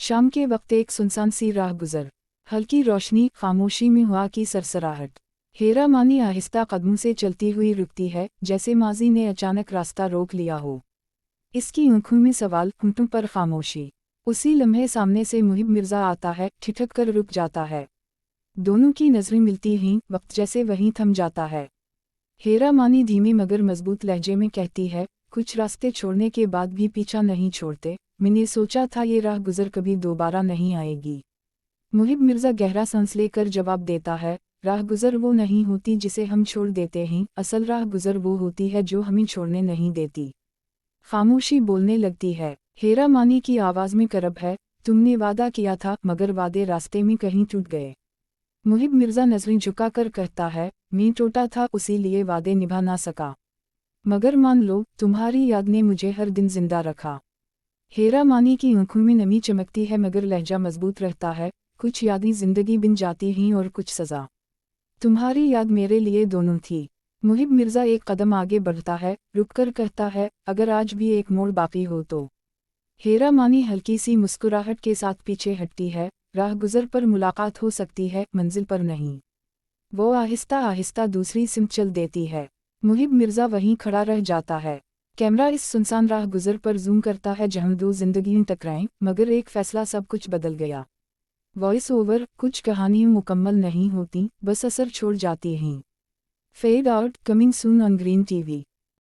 शाम के वक्त एक सुनसान सी राह गुजर, हल्की रोशनी, खामोशी में हवा की सरसराहट। हेरा मानी आहिस्ता कदमों से चलती हुई रुकती है, जैसे माजी ने अचानक रास्ता रोक लिया हो। इसकी आंखों में सवाल, होंठों पर खामोशी। उसी लम्हे सामने से मुहिब मिर्जा आता है, ठिठक कर रुक जाता है। दोनों की नजरें मिलती ही वक्त जैसे वहीं थम जाता है। हेरा मानी धीमे मगर मजबूत लहजे में कहती है, कुछ रास्ते छोड़ने के बाद भी पीछा नहीं छोड़ते। मैंने सोचा था ये राह गुजर कभी दोबारा नहीं आएगी। मुहिब मिर्जा गहरा सांस लेकर जवाब देता है, राह गुजर वो नहीं होती जिसे हम छोड़ देते हैं, असल राह गुजर वो होती है जो हमें छोड़ने नहीं देती। खामोशी बोलने लगती है। हेरा मानी की आवाज़ में करब है, तुमने वादा किया था मगर वादे रास्ते में कहीं टूट गए। मुहिब मिर्जा नजरें झुकाकर कहता है, मैं टूटा था इसीलिए वादे निभा ना सका। मगर मान लो, तुम्हारी याद ने मुझे हर दिन जिंदा रखा। हेरा मानी की आंखों में नमी चमकती है मगर लहजा मजबूत रहता है, कुछ यादें जिंदगी बिन जाती हैं और कुछ सजा। तुम्हारी याद मेरे लिए दोनों थी। मुहिब मिर्जा एक कदम आगे बढ़ता है, रुककर कहता है, अगर आज भी एक मोड़ बाकी हो तो। हेरा मानी हल्की सी मुस्कुराहट के साथ पीछे हटती है, राह गुजर पर मुलाकात हो सकती है, मंजिल पर नहीं। वो आहिस्ता आहिस्ता दूसरी सिमत चल देती है। मुहिब मिर्जा वहीं खड़ा रह जाता है। कैमरा इस सुनसान राह गुजर पर जूम करता है जहां दो जिंदगियां टकराएं, मगर एक फैसला सब कुछ बदल गया। वॉइस ओवर, कुछ कहानियां मुकम्मल नहीं होती, बस असर छोड़ जाती हैं। Fade out, coming soon on green TV.